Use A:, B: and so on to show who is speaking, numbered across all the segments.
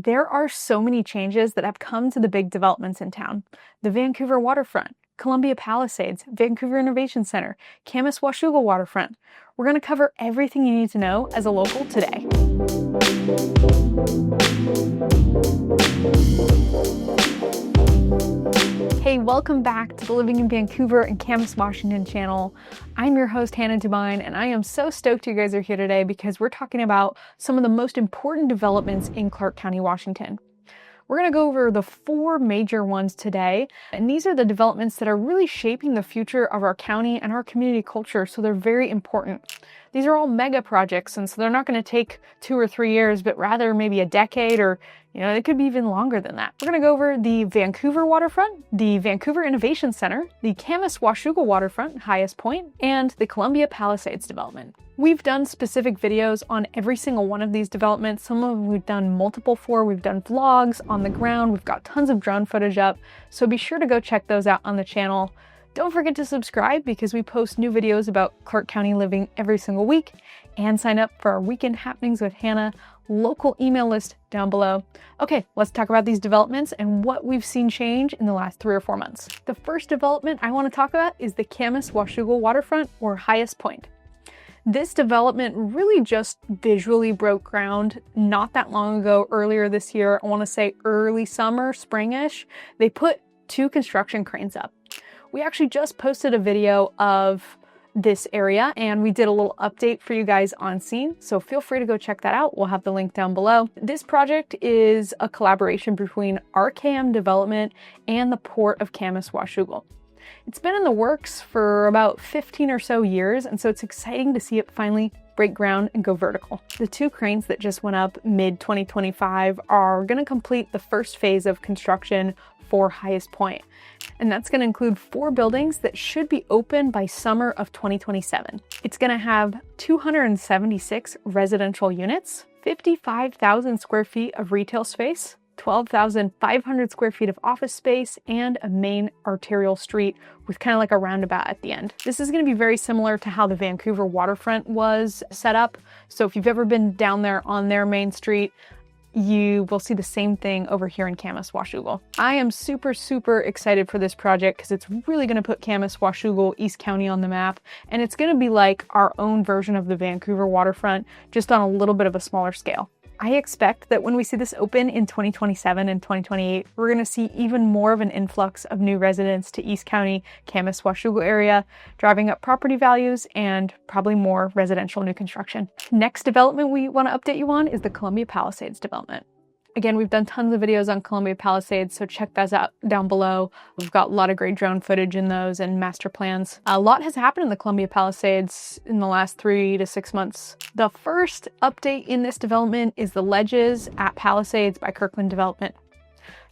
A: There are so many changes that have come to the big developments in town. The Vancouver Waterfront, Columbia Palisades, Vancouver Innovation Center, Camas Washougal Waterfront. We're going to cover everything you need to know as a local today. Hey, welcome back to the Living in Vancouver and Camas, Washington channel. I'm your host, Hannah Dubyne, and I am so stoked you guys are here today because we're talking about some of the most important developments in Clark County, Washington. We're going to go over the 4 major ones today, and these are the developments that are really shaping the future of our county and our community culture, so they're very important. These are all mega projects, and so they're not going to take 2 or 3 years, but rather maybe a decade, or it could be even longer than that. We're going to go over the Vancouver Waterfront, the Vancouver Innovation Center, the Camas Washougal Waterfront, Hyas Point, and the Columbia Palisades development. We've done specific videos on every single one of these developments. Some of them we've done multiple for. We've done vlogs on the ground. We've got tons of drone footage up, so be sure to go check those out on the channel. Don't forget to subscribe because we post new videos about Clark County living every single week, and sign up for our Weekend Happenings with Hannah local email list down below. Okay, let's talk about these developments and what we've seen change in the last 3 or 4 months. The first development I want to talk about is the Camas Washougal Waterfront, or Hyas Point. This development really just visually broke ground not that long ago, earlier this year. I want to say early summer, springish. They put 2 construction cranes up. We actually just posted a video of this area and we did a little update for you guys on scene, so feel free to go check that out. We'll have the link down below. This project is a collaboration between RKM Development and the Port of Camas Washougal. It's been in the works for about 15 or so years, and so it's exciting to see it finally break ground and go vertical. The 2 cranes that just went up mid-2025 are going to complete the first phase of construction for Hyas Point, and that's going to include 4 buildings that should be open by summer of 2027. It's going to have 276 residential units, 55,000 square feet of retail space, 12,500 square feet of office space, and a main arterial street with kind of like a roundabout at the end. This is going to be very similar to how the Vancouver Waterfront was set up. So if you've ever been down there on their main street, you will see the same thing over here in Camas Washougal. I am super excited for this project because it's really going to put Camas Washougal East County on the map, and it's going to be like our own version of the Vancouver Waterfront, just on a little bit of a smaller scale. I expect that when we see this open in 2027 and 2028, we're going to see even more of an influx of new residents to East County, Camas Washougal area, driving up property values and probably more residential new construction. Next development we want to update you on is the Columbia Palisades development. Again, we've done tons of videos on Columbia Palisades, so check those out down below. We've got a lot of great drone footage in those and master plans. A lot has happened in the Columbia Palisades in the last 3 to 6 months. The first update in this development is the ledges at Palisades by Kirkland Development.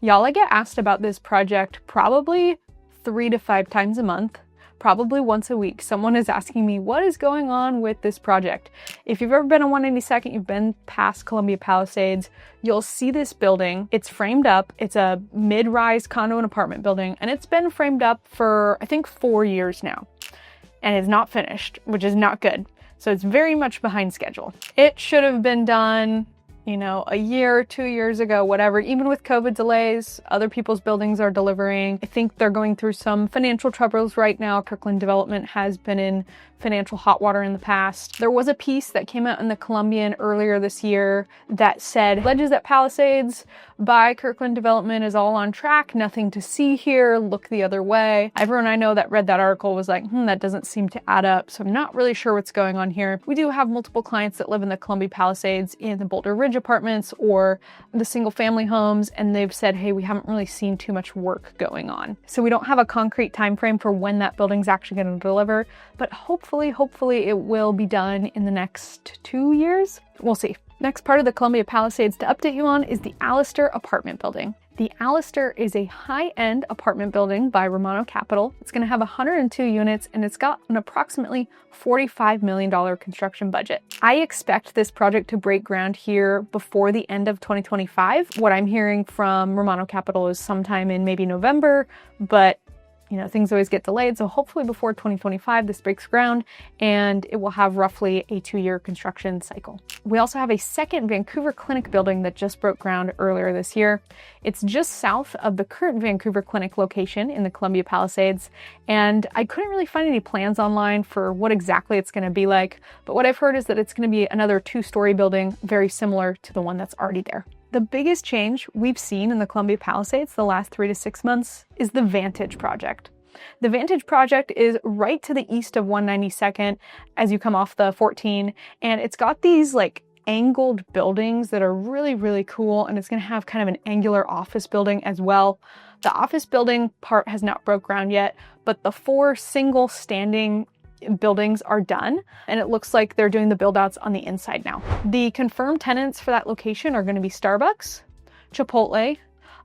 A: Y'all, I get asked about this project probably 3 to 5 times a month. Probably once a week, someone is asking me what is going on with this project. If you've ever been on 192nd, you've been past Columbia Palisades, you'll see this building. It's framed up. It's a mid-rise condo and apartment building, and it's been framed up for, I think, 4 years now. And it's not finished, which is not good. So it's very much behind schedule. It should have been done, a year, 2 years ago, whatever. Even with COVID delays, other people's buildings are delivering. I think they're going through some financial troubles right now. Kirkland Development has been in financial hot water in the past. There was a piece that came out in the Columbian earlier this year that said, ledges at Palisades by Kirkland Development is all on track. Nothing to see here. Look the other way. Everyone I know that read that article was like, that doesn't seem to add up. So I'm not really sure what's going on here. We do have multiple clients that live in the Columbia Palisades in the Boulder Ridge apartments or the single family homes, and they've said, hey, we haven't really seen too much work going on. So we don't have a concrete time frame for when that building's actually going to deliver, but hopefully it will be done in the next 2 years. We'll see. Next part of the Columbia Palisades to update you on is the Alistair apartment building. The Alistair is a high-end apartment building by Romano Capital. It's going to have 102 units, and it's got an approximately $45 million construction budget. I expect this project to break ground here before the end of 2025. What I'm hearing from Romano Capital is sometime in maybe November, but things always get delayed. So hopefully before 2025, this breaks ground and it will have roughly a 2-year construction cycle. We also have a second Vancouver Clinic building that just broke ground earlier this year. It's just south of the current Vancouver Clinic location in the Columbia Palisades. And I couldn't really find any plans online for what exactly it's going to be like. But what I've heard is that it's going to be another 2-story building, very similar to the one that's already there. The biggest change we've seen in the Columbia Palisades the last 3 to 6 months is the Vantage project. The Vantage project is right to the east of 192nd as you come off the 14, and it's got these like angled buildings that are really, really cool, and it's going to have kind of an angular office building as well. The office building part has not broke ground yet, but the 4 single standing buildings are done, and it looks like they're doing the build outs on the inside now. The confirmed tenants for that location are going to be Starbucks, Chipotle,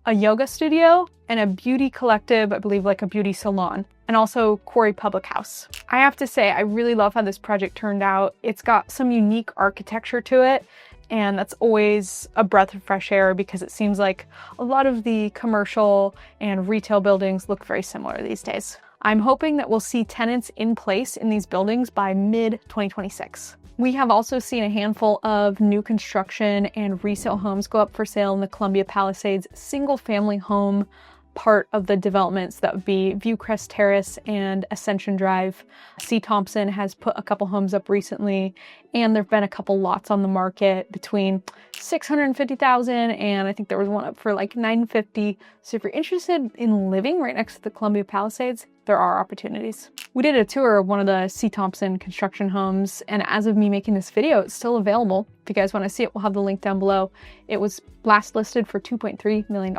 A: a yoga studio, and a beauty collective, I believe like a beauty salon, and also Quarry Public House. I have to say, I really love how this project turned out. It's got some unique architecture to it, and that's always a breath of fresh air because it seems like a lot of the commercial and retail buildings look very similar these days. I'm hoping that we'll see tenants in place in these buildings by mid-2026. We have also seen a handful of new construction and resale homes go up for sale in the Columbia Palisades single-family home part of the developments. That would be Viewcrest Terrace and Ascension Drive. C. Thompson has put a couple homes up recently, and there've been a couple lots on the market between $650,000 and I think there was one up for like $950,000. So if you're interested in living right next to the Columbia Palisades, there are opportunities. We did a tour of one of the C. Thompson construction homes, and as of me making this video, it's still available. If you guys want to see it, we'll have the link down below. It was last listed for $2.3 million.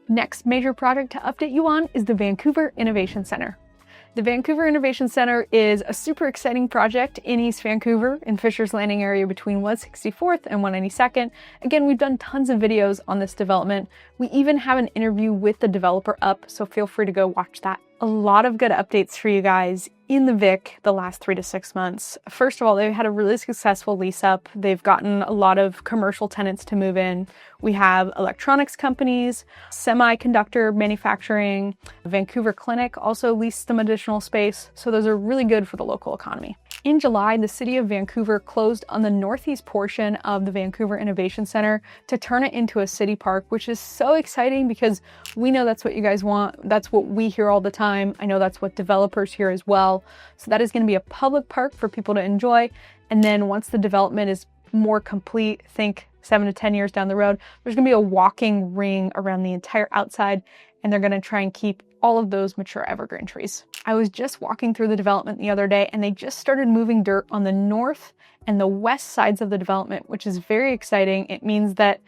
A: Next major project to update you on is the Vancouver Innovation Center. The Vancouver Innovation Center is a super exciting project in East Vancouver in Fisher's Landing area between 164th and 192nd. Again, we've done tons of videos on this development. We even have an interview with the developer up, so feel free to go watch that. A lot of good updates for you guys in the VIC the last 3 to 6 months. First of all, they've had a really successful lease up. They've gotten a lot of commercial tenants to move in. We have electronics companies, semiconductor manufacturing. Vancouver Clinic also leased some additional space, so those are really good for the local economy. In July, the city of Vancouver closed on the northeast portion of the Vancouver Innovation Center to turn it into a city park, which is so exciting because we know that's what you guys want. That's what we hear all the time. I know that's what developers hear as well. So that is going to be a public park for people to enjoy. And then once the development is more complete, think 7 to 10 years down the road, there's going to be a walking ring around the entire outside, and they're going to try and keep all of those mature evergreen trees. I was just walking through the development the other day, and they just started moving dirt on the north and the west sides of the development, which is very exciting. It means that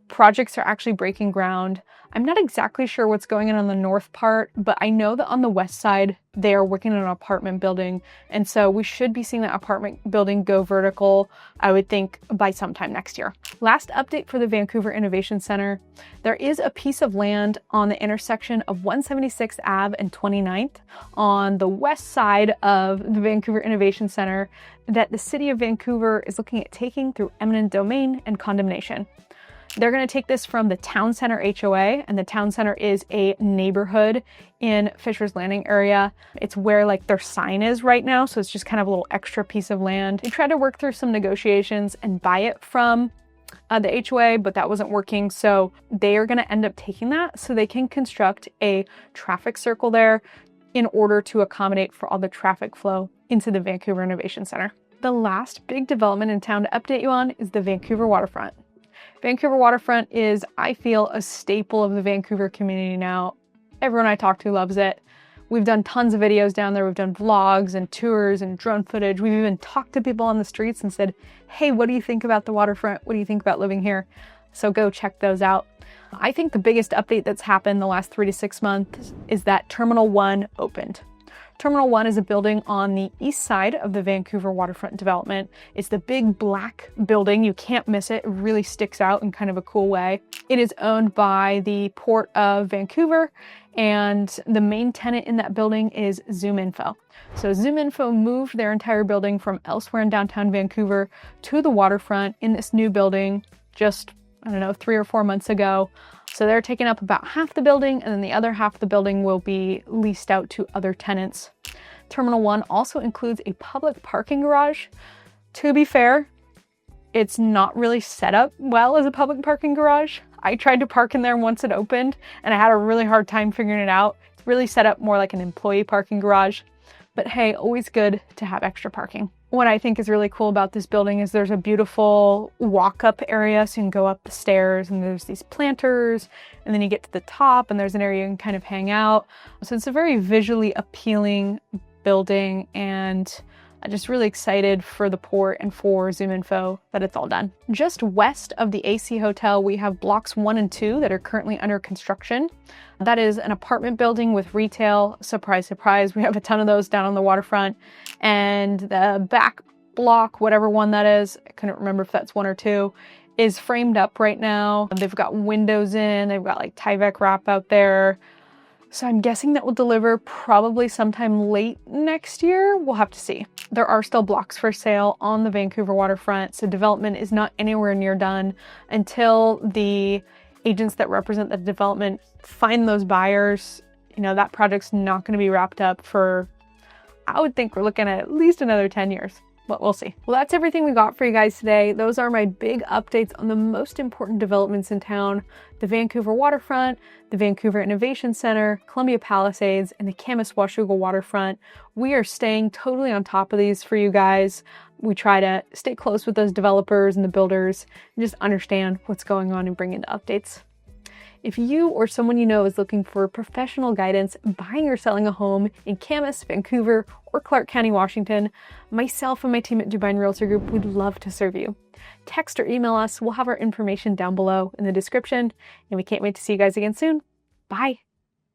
A: projects are actually breaking ground. I'm not exactly sure what's going on the north part, but I know that on the west side, they are working on an apartment building. And so we should be seeing that apartment building go vertical, I would think, by sometime next year. Last update for the Vancouver Innovation Center. There is a piece of land on the intersection of 176th Ave and 29th on the west side of the Vancouver Innovation Center that the city of Vancouver is looking at taking through eminent domain and condemnation. They're going to take this from the Town Center HOA, and the Town Center is a neighborhood in Fisher's Landing area. It's where like their sign is right now, so it's just kind of a little extra piece of land. They tried to work through some negotiations and buy it from the HOA, but that wasn't working, so they are going to end up taking that so they can construct a traffic circle there in order to accommodate for all the traffic flow into the Vancouver Innovation Center. The last big development in town to update you on is the Vancouver Waterfront. Vancouver Waterfront is, I feel, a staple of the Vancouver community now. Everyone I talk to loves it. We've done tons of videos down there. We've done vlogs and tours and drone footage. We've even talked to people on the streets and said, hey, what do you think about the waterfront? What do you think about living here? So go check those out. I think the biggest update that's happened the last 3 to 6 months is that Terminal 1 opened. Terminal 1 is a building on the east side of the Vancouver Waterfront development. It's the big black building. You can't miss it. It really sticks out in kind of a cool way. It is owned by the Port of Vancouver, and the main tenant in that building is ZoomInfo. So ZoomInfo moved their entire building from elsewhere in downtown Vancouver to the waterfront in this new building just, I don't know, 3 or 4 months ago. So they're taking up about half the building, and then the other half of the building will be leased out to other tenants. Terminal 1 also includes a public parking garage. To be fair, it's not really set up well as a public parking garage. I tried to park in there once it opened, and I had a really hard time figuring it out. It's really set up more like an employee parking garage. But hey, always good to have extra parking. What I think is really cool about this building is there's a beautiful walk-up area, so you can go up the stairs and there's these planters, and then you get to the top and there's an area you can kind of hang out. So it's a very visually appealing building, and I'm just really excited for the port and for 𝐒𝐲𝐿 that it's all done. Just west of the AC Hotel, we have blocks 1 and 2 that are currently under construction. That is an apartment building with retail. Surprise, surprise, we have a ton of those down on the waterfront. And the back block, whatever one that is, I couldn't remember if that's 1 or 2, is framed up right now. They've got windows in, they've got like Tyvek wrap out there. So I'm guessing that will deliver probably sometime late next year. We'll have to see. There are still blocks for sale on the Vancouver waterfront, so development is not anywhere near done until the agents that represent the development find those buyers. You know, that project's not going to be wrapped up for, I would think we're looking at least another 10 years. But we'll see. Well, that's everything we got for you guys today. Those are my big updates on the most important developments in town: the Vancouver Waterfront, the Vancouver Innovation Center, Columbia Palisades, and the Camas Washougal Waterfront. We are staying totally on top of these for you guys. We try to stay close with those developers and the builders and just understand what's going on and bring in the updates. If you or someone you know is looking for professional guidance buying or selling a home in Camas, Vancouver, or Clark County, Washington, myself and my team at Dubyne Realtor Group would love to serve you. Text or email us. We'll have our information down below in the description, and we can't wait to see you guys again soon. Bye.